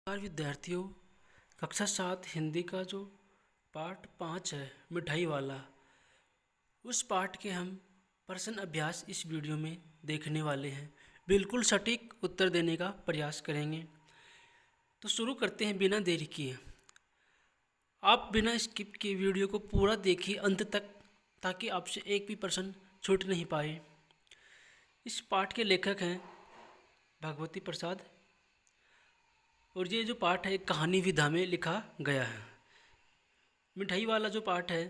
नमस्कार विद्यार्थियों। कक्षा 7 हिंदी का जो पाठ 5 है मिठाई वाला, उस पाठ के हम प्रश्न अभ्यास इस वीडियो में देखने वाले हैं। बिल्कुल सटीक उत्तर देने का प्रयास करेंगे। तो शुरू करते हैं बिना देरी किए। आप बिना स्किप किए वीडियो को पूरा देखिए अंत तक, ताकि आपसे एक भी प्रश्न छूट नहीं पाए। इस पाठ के लेखक हैं भगवती प्रसाद, और ये जो पाठ है एक कहानी विधा में लिखा गया है। मिठाई वाला जो पाठ है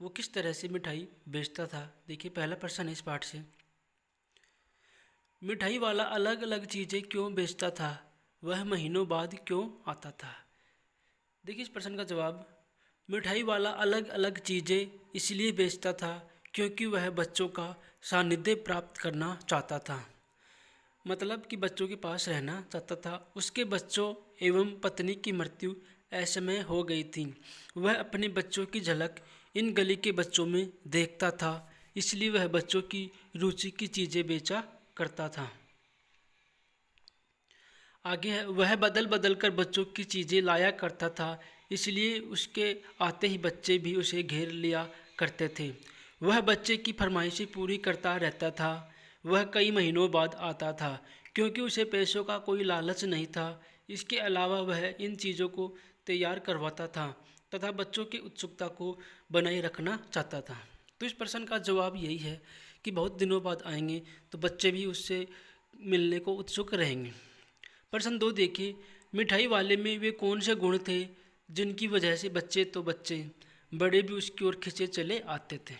वो किस तरह से मिठाई बेचता था। देखिए, पहला प्रश्न है इस पाठ से, मिठाई वाला अलग अलग चीज़ें क्यों बेचता था, वह महीनों बाद क्यों आता था। देखिए इस प्रश्न का जवाब, मिठाई वाला अलग अलग चीज़ें इसलिए बेचता था क्योंकि वह बच्चों का सानिध्य प्राप्त करना चाहता था। मतलब कि बच्चों के पास रहना चाहता था। उसके बच्चों एवं पत्नी की मृत्यु असमय हो गई थी। वह अपने बच्चों की झलक इन गली के बच्चों में देखता था, इसलिए वह बच्चों की रुचि की चीज़ें बेचा करता था। आगे है, वह बदल बदल कर बच्चों की चीज़ें लाया करता था, इसलिए उसके आते ही बच्चे भी उसे घेर लिया करते थे। वह बच्चे की फरमाइशें पूरी करता रहता था। वह कई महीनों बाद आता था क्योंकि उसे पैसों का कोई लालच नहीं था। इसके अलावा वह इन चीज़ों को तैयार करवाता था तथा बच्चों की उत्सुकता को बनाए रखना चाहता था। तो इस प्रश्न का जवाब यही है कि बहुत दिनों बाद आएंगे तो बच्चे भी उससे मिलने को उत्सुक रहेंगे। प्रश्न 2 देखिए, मिठाई वाले में वे कौन से गुण थे जिनकी वजह से बच्चे तो बच्चे बड़े भी उसकी ओर खिंचे चले आते थे।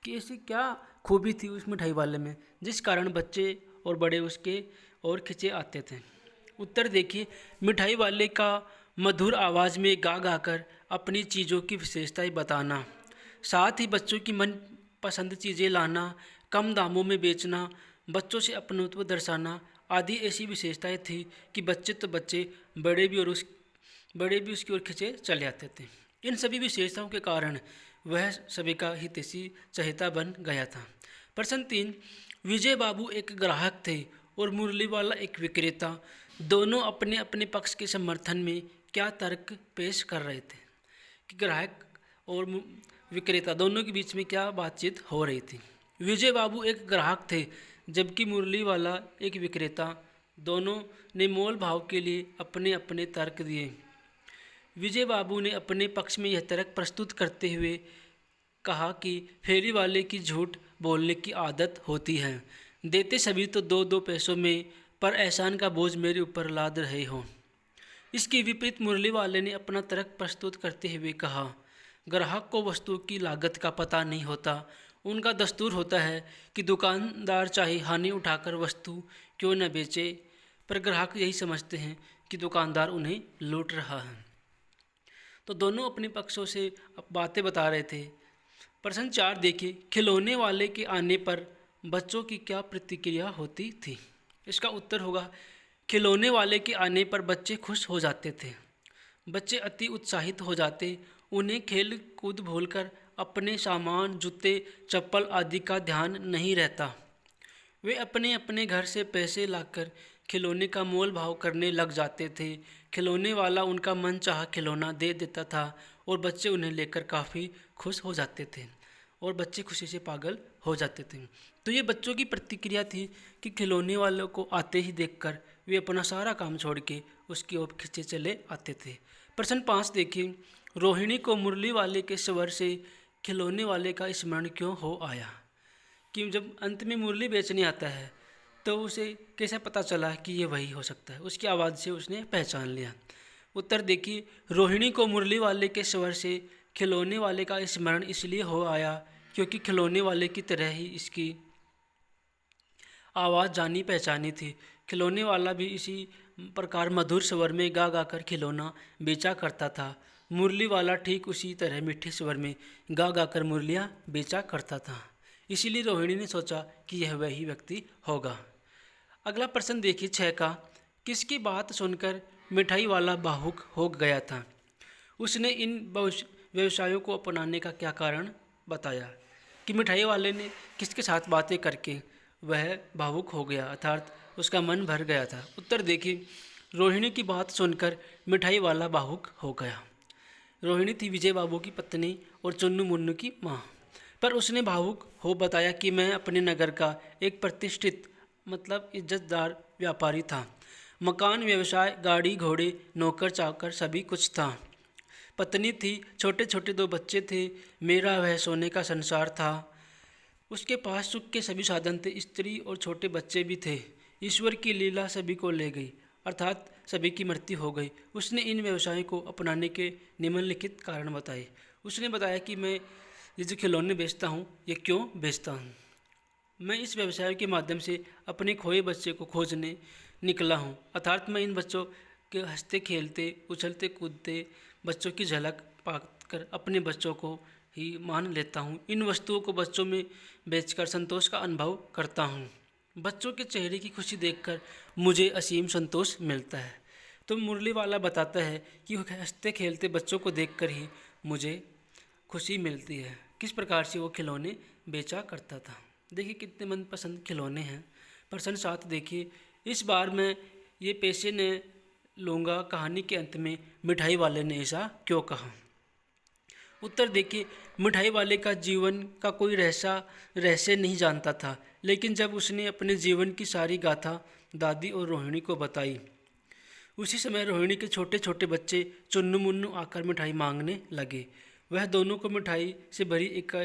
कि ऐसी क्या खूबी थी उस मिठाई वाले में जिस कारण बच्चे और बड़े उसके ओर खिंचे आते थे। उत्तर देखिए, मिठाई वाले का मधुर आवाज़ में गा गा कर अपनी चीज़ों की विशेषताएं बताना, साथ ही बच्चों की मन पसंद चीज़ें लाना, कम दामों में बेचना, बच्चों से अपनत्व दर्शाना आदि ऐसी विशेषताएं थी कि बच्चे तो बच्चे बड़े भी उसकी ओर खिंचे चले आते थे। इन सभी विशेषताओं के कारण वह सभी का हितैषी चहेता बन गया था। प्रश्न 3, विजय बाबू एक ग्राहक थे और मुरली वाला एक विक्रेता। दोनों अपने अपने पक्ष के समर्थन में क्या तर्क पेश कर रहे थे। कि ग्राहक और विक्रेता दोनों के बीच में क्या बातचीत हो रही थी। विजय बाबू एक ग्राहक थे जबकि मुरली वाला एक विक्रेता। दोनों ने मोल भाव के लिए अपने अपने तर्क दिए। विजय बाबू ने अपने पक्ष में यह तर्क प्रस्तुत करते हुए कहा कि फेरी वाले की झूठ बोलने की आदत होती है। देते सभी तो 2-2 पैसों में, पर एहसान का बोझ मेरे ऊपर लाद रहे हो। इसके विपरीत मुरली वाले ने अपना तर्क प्रस्तुत करते हुए कहा, ग्राहक को वस्तु की लागत का पता नहीं होता। उनका दस्तूर होता है कि दुकानदार चाहे हानि उठाकर वस्तु क्यों न बेचे, पर ग्राहक यही समझते हैं कि दुकानदार उन्हें लूट रहा है। तो दोनों अपने पक्षों से बातें बता रहे थे। प्रश्न 4 देखिए, खिलौने वाले के आने पर बच्चों की क्या प्रतिक्रिया होती थी। इसका उत्तर होगा, खिलौने वाले के आने पर बच्चे खुश हो जाते थे। बच्चे अति उत्साहित हो जाते। उन्हें खेल कूद भूलकर अपने सामान, जूते, चप्पल आदि का ध्यान नहीं रहता। वे अपने अपने घर से पैसे लाकर खिलौने का मोल भाव करने लग जाते थे। खिलौने वाला उनका मनचाहा खिलौना दे देता था और बच्चे उन्हें लेकर काफ़ी खुश हो जाते थे और बच्चे खुशी से पागल हो जाते थे। तो ये बच्चों की प्रतिक्रिया थी कि खिलौने वालों को आते ही देखकर वे अपना सारा काम छोड़ के उसकी ओर खिंचे चले आते थे। प्रश्न 5 देखिए, रोहिणी को मुरली वाले के स्वर से खिलौने वाले का स्मरण क्यों हो आया। कि जब अंत में मुरली बेचने आता है तो उसे कैसे पता चला कि ये वही हो सकता है। उसकी आवाज़ से उसने पहचान लिया। उत्तर देखिए, रोहिणी को मुरली वाले के स्वर से खिलौने वाले का स्मरण इसलिए हो आया क्योंकि खिलौने वाले की तरह ही इसकी आवाज़ जानी पहचानी थी। खिलौने वाला भी इसी प्रकार मधुर स्वर में गा गा कर खिलौना बेचा करता था। मुरली वाला ठीक उसी तरह मीठे स्वर में गा गा कर मुरलियाँ बेचा करता था। इसीलिए रोहिणी ने सोचा कि यह वही व्यक्ति होगा। अगला प्रश्न देखिए 6 का, किसकी बात सुनकर मिठाई वाला भावुक हो गया था। उसने इन व्यवसायों को अपनाने का क्या कारण बताया। कि मिठाई वाले ने किसके साथ बातें करके वह भावुक हो गया, अर्थात उसका मन भर गया था। उत्तर देखिए, रोहिणी की बात सुनकर मिठाई वाला भावुक हो गया। रोहिणी थी विजय बाबू की पत्नी और चुन्नू मुन्नू की माँ। पर उसने भावुक हो बताया कि मैं अपने नगर का एक प्रतिष्ठित मतलब इज्जतदार व्यापारी था। मकान, व्यवसाय, गाड़ी घोड़े, नौकर चाकर सभी कुछ था। पत्नी थी, छोटे छोटे 2 बच्चे थे। मेरा वह सोने का संसार था। उसके पास सुख के सभी साधन थे, स्त्री और छोटे बच्चे भी थे। ईश्वर की लीला सभी को ले गई, अर्थात सभी की मृत्यु हो गई। उसने इन व्यवसायों को अपनाने के निम्नलिखित कारण बताए। उसने बताया कि मैं ये जो खिलौने बेचता हूँ, ये क्यों बेचता हूँ। मैं इस व्यवसाय के माध्यम से अपने खोए बच्चे को खोजने निकला हूँ, अर्थात मैं इन बच्चों के हंसते खेलते उछलते कूदते बच्चों की झलक पाकर अपने बच्चों को ही मान लेता हूँ। इन वस्तुओं को बच्चों में बेचकर संतोष का अनुभव करता हूँ। बच्चों के चेहरे की खुशी देखकर मुझे असीम संतोष मिलता है। तो मुरली वाला बताता है कि हंसते खेलते बच्चों को देखकर ही मुझे खुशी मिलती है। किस प्रकार से वो खिलौने बेचा करता था। देखिए कितने मनपसंद खिलौने हैं। प्रश्न 7 देखिए, इस बार मैं ये पैसे ने लूँगा कहानी के अंत में मिठाई वाले ने ऐसा क्यों कहा। उत्तर देखिए, मिठाई वाले का जीवन का कोई रहस्य नहीं जानता था, लेकिन जब उसने अपने जीवन की सारी गाथा दादी और रोहिणी को बताई, उसी समय रोहिणी के छोटे छोटे बच्चे चुन्नू मुन्नू आकर मिठाई मांगने लगे। वह दोनों को मिठाई से भरी एक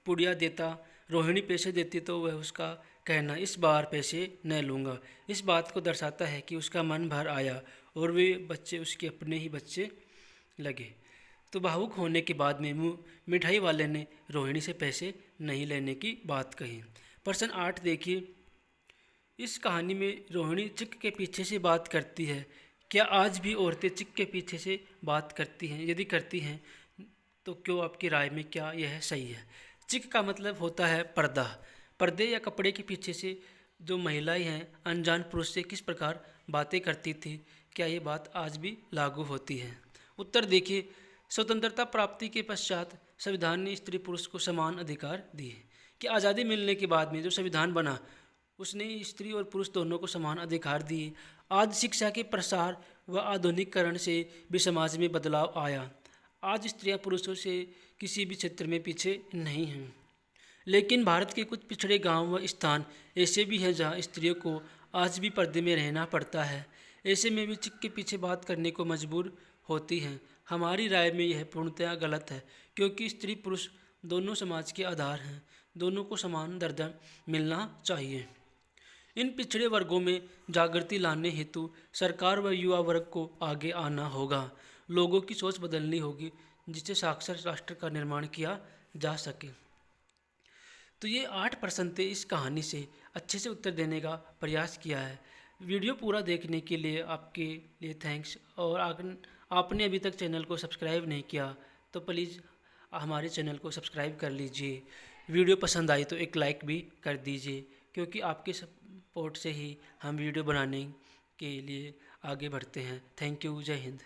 पुड़िया देता। रोहिणी पैसे देती तो वह उसका कहना, इस बार पैसे न लूँगा, इस बात को दर्शाता है कि उसका मन भर आया और वे बच्चे उसके अपने ही बच्चे लगे। तो भावुक होने के बाद में मिठाई वाले ने रोहिणी से पैसे नहीं लेने की बात कही। प्रश्न 8 देखिए, इस कहानी में रोहिणी चिक के पीछे से बात करती है। क्या आज भी औरतें चिक के पीछे से बात करती हैं? यदि करती हैं तो क्यों, आपकी राय में क्या यह सही है? चिक का मतलब होता है पर्दा। पर्दे या कपड़े के पीछे से जो महिलाएं हैं अनजान पुरुष से किस प्रकार बातें करती थी, क्या ये बात आज भी लागू होती है? उत्तर देखिए, स्वतंत्रता प्राप्ति के पश्चात संविधान ने स्त्री पुरुष को समान अधिकार दिए। कि आज़ादी मिलने के बाद में जो संविधान बना उसने स्त्री और पुरुष दोनों को समान अधिकार दिए। आज शिक्षा के प्रसार व आधुनिकीकरण से भी समाज में बदलाव आया। आज स्त्रियां पुरुषों से किसी भी क्षेत्र में पीछे नहीं हैं। लेकिन भारत के कुछ पिछड़े गांव व स्थान ऐसे भी हैं जहां स्त्रियों को आज भी पर्दे में रहना पड़ता है। ऐसे में भी चिक के पीछे बात करने को मजबूर होती हैं। हमारी राय में यह पूर्णतः गलत है, क्योंकि स्त्री पुरुष दोनों समाज के आधार हैं। दोनों को समान दर्जा मिलना चाहिए। इन पिछड़े वर्गों में जागृति लाने हेतु सरकार व युवा वर्ग को आगे आना होगा। लोगों की सोच बदलनी होगी, जिससे साक्षर राष्ट्र का निर्माण किया जा सके। तो ये 8 प्रश्न थे। इस कहानी से अच्छे से उत्तर देने का प्रयास किया है। वीडियो पूरा देखने के लिए आपके लिए थैंक्स। और आपने अभी तक चैनल को सब्सक्राइब नहीं किया तो प्लीज़ हमारे चैनल को सब्सक्राइब कर लीजिए। वीडियो पसंद आई तो एक लाइक भी कर दीजिए, क्योंकि आपके सपोर्ट से ही हम वीडियो बनाने के लिए आगे बढ़ते हैं। Thank you. जय हिंद।